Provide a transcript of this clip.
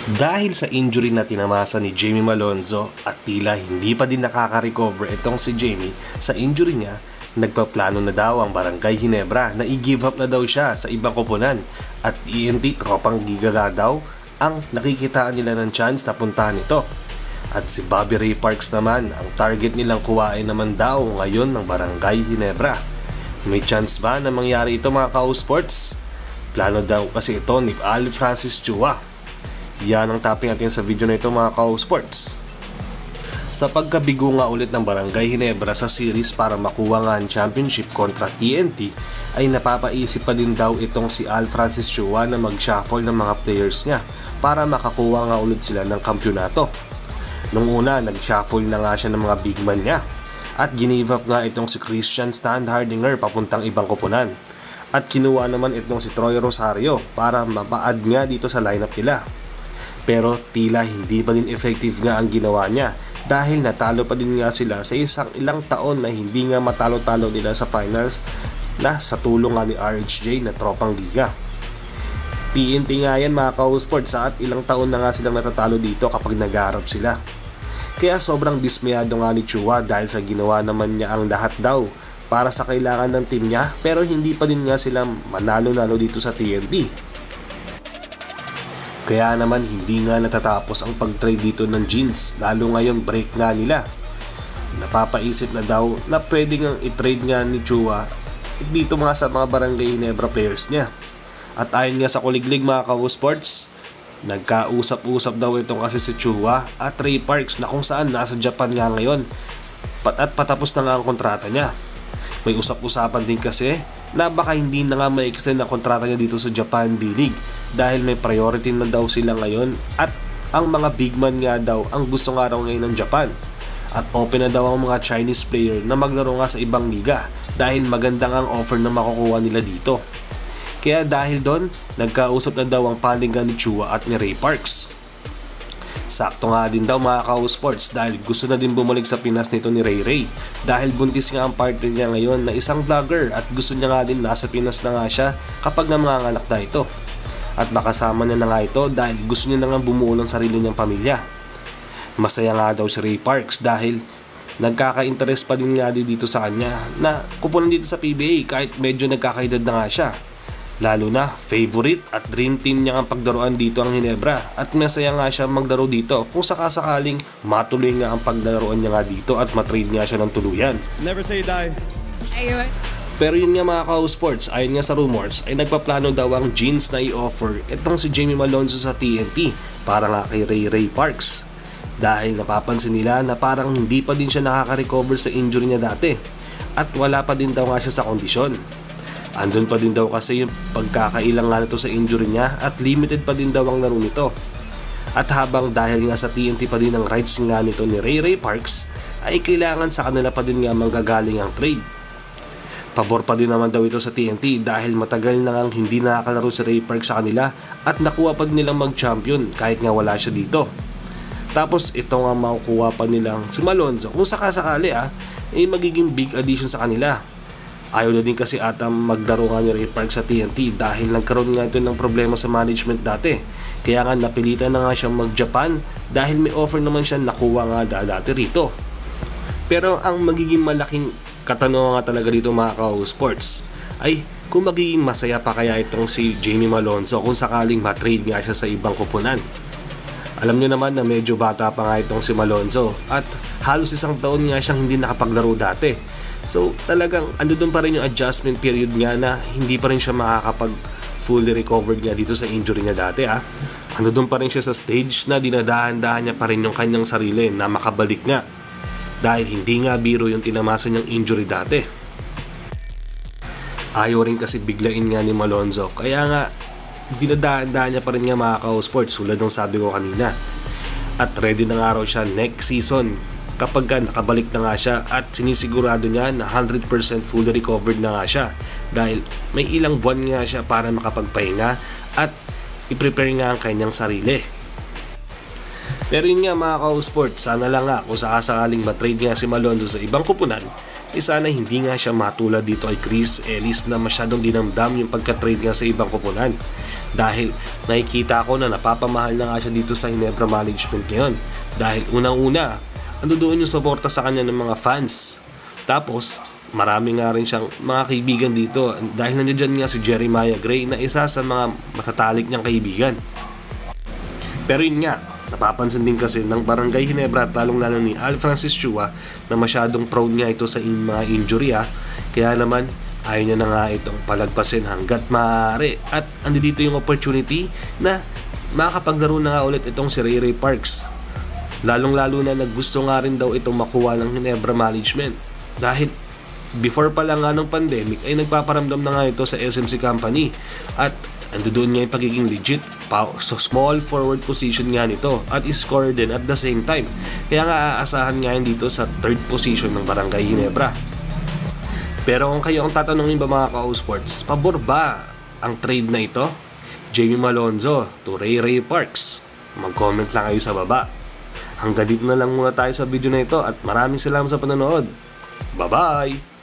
Dahil sa injury na tinamasa ni Jamie Malonzo at tila hindi pa din nakaka-recover itong si Jamie sa injury niya, nagpaplano na daw ang Barangay Ginebra na i-give up na daw siya sa ibang koponan at TNT Tropang Giga daw ang nakikitaan nila ng chance na puntahan ito. At si Bobby Ray Parks naman, ang target nilang kuwain naman daw ngayon ng Barangay Ginebra. May chance ba na mangyari ito mga ka-sports? Plano daw kasi ito ni Al Francis Chua. Yan ang topic natin sa video na ito mga ka-sports. Sa pagkabigo nga ulit ng Barangay Ginebra sa series para makuha nga ang championship kontra TNT, ay napapaisip pa din daw itong si Al Francis Chua na mag-shuffle ng mga players niya para makakuha nga ulit sila ng kampyonato. Nung una, nag-shuffle na nga siya ng mga big man niya at give up nga itong si Christian Standhardinger papuntang ibang koponan. At kinuha naman itong si Troy Rosario para mapa-add nga dito sa lineup nila. Pero tila hindi pa din effective nga ang ginawa niya dahil natalo pa din nga sila sa ilang taon na hindi nga matalo-talo nila sa finals na sa tulong nga ni RHJ na Tropang Giga. TNT nga yan mga ka-sports at ilang taon na nga silang natatalo dito kapag nag-aarap sila. Kaya sobrang dismayado nga ni Chua dahil sa ginawa naman niya ang lahat daw para sa kailangan ng team niya pero hindi pa din nga sila manalo-nalo dito sa TNT. Kaya naman hindi nga natatapos ang pag-trade dito ng Jeans, lalo ngayon break nga nila. Napapaisip na daw na pwede nga i-trade nga ni Chua dito mga sa mga Barangay Ginebra players niya. At ayon nga sa kuliglig mga ka-sports, nagkausap-usap daw itong kasi si Chua at Ray Parks na kung saan nasa Japan nga ngayon at patapos na nga ang kontrata niya. May usap-usapan din kasi na baka hindi na nga ma-extend ang kontrata niya dito sa Japan B-League dahil may priority na daw sila ngayon at ang mga big man nga daw ang gusto nga raw ngayon ng Japan. At open na daw ang mga Chinese player na maglaro nga sa ibang liga dahil magandang ang offer na makukuha nila dito. Kaya dahil doon, nagkausap na daw ang paningan ni Chua at ni Ray Parks. Sakto nga din daw mga ka-sports dahil gusto na din bumalik sa Pinas nito ni Ray Ray dahil buntis nga ang partner niya ngayon na isang vlogger at gusto niya nga din nasa Pinas na nga siya kapag nanganganak na ito. At makasama niya na nga ito dahil gusto niya na nga bumuo ng sarili niyang pamilya. Masaya nga daw si Ray Parks dahil nagkaka-interest pa din nga dito sa kanya na kupunan dito sa PBA kahit medyo nagkakaedad na nga siya. Lalo na favorite at dream team niya ang pagdaruan dito ang Ginebra at masaya nga siya magdaro dito kung sakasakaling matuloy nga ang pagdaruan niya nga dito at matrade nga siya ng tuluyan. Never say die. Ayun. Pero yun nga mga ka-sports, ayon nga sa rumors ay nagpaplano daw ang Jeans na i-offer itong si Jamie Malonzo sa TNT para nga kay Ray Parks dahil napapansin nila na parang hindi pa din siya nakaka-recover sa injury niya dati at wala pa din daw nga siya sa kondisyon. Andun pa din daw kasi yung pagkakailang nga nito sa injury niya at limited pa din daw ang laro nito. At habang dahil nga sa TNT pa din ang rights nga nito ni Ray Parks ay kailangan sa kanila pa din nga manggagaling ang trade. Pabor pa din naman daw ito sa TNT dahil matagal na ngang hindi nakakalaro si Ray Parks sa kanila at nakuha pa din nilang mag-champion kahit nga wala siya dito. Tapos ito nga makukuha pa nilang si Malonzo kung sakasakali ay magiging big addition sa kanila. Ayaw na din kasi ata magdaro nga ni Ray Parks sa TNT dahil nagkaroon nga ito ng problema sa management dati. Kaya nga napilitan na nga siyang mag-Japan dahil may offer naman siya nakuha nga dati rito. Pero ang magiging malaking katanungan nga talaga dito mga ka-sports ay kung magiging masaya pa kaya itong si Jamie Malonzo kung sakaling matrade nga siya sa ibang koponan. Alam niyo naman na medyo bata pa nga itong si Malonzo at halos isang taon nga siyang hindi nakapaglaro dati. So talagang ando doon pa rin yung adjustment period niya na hindi pa rin siya makakapag fully recovered niya dito sa injury niya dati Ando doon pa rin siya sa stage na dinadahan-dahan niya pa rin yung kanyang sarili na makabalik nga. Dahil hindi nga biro yung tinamasa niyang injury dati. Ayaw rin kasi biglain nga ni Malonzo kaya nga dinadahan-dahan niya pa rin nga mga ka-sports tulad ng sabi ko kanina. At ready na nga raw siya next season kapag nakabalik na nga siya at sinisigurado niya na 100% fully recovered na nga siya dahil may ilang buwan nga siya para makapagpahinga at i-prepare nga ang kanyang sarili. Pero yun nga mga ka-sports, sana lang nga kung sakasakaling matrade nga si Malonzo sa ibang kupunan sana hindi nga siya matulad dito kay Chris Ellis na masyadong dinamdam yung pagka-trade nga sa ibang kupunan Dahil nakikita ko na napapamahal na nga siya dito sa Ginebra management ngayon. Dahil unang-una, ando doon yung suporta sa kanya ng mga fans. Tapos, marami nga rin siyang mga kaibigan dito. Dahil nandiyan nga si Jeremiah Gray na isa sa mga matatalik niyang kaibigan. Pero yun nga, napapansin din kasi ng Barangay Ginebra at lalong-lalo ni Al Francis Chua na masyadong prone nga ito sa mga injury. Kaya naman, ayaw niya na nga itong palagpasin hanggat maaari. At andi dito yung opportunity na makakapaglaro na nga ulit itong si Ray Ray Parks. Lalong-lalo na naggusto nga rin daw itong makuha ng Ginebra management. Dahil before pa lang nga ng pandemic ay nagpaparamdam na nga ito sa SMC company. At ando doon nga yung pagiging legit so small forward position nga nito at score din at the same time. Kaya nga aasahan nga yun dito sa third position ng Barangay Ginebra. Pero kung kayo ang tatanungin ba mga ka-Sports, pabor ba ang trade na ito? Jamie Malonzo to Ray Ray Parks? Mag-comment lang kayo sa baba. Hanggang dito na lang muna tayo sa video na ito at maraming salamat sa panonood. Bye-bye!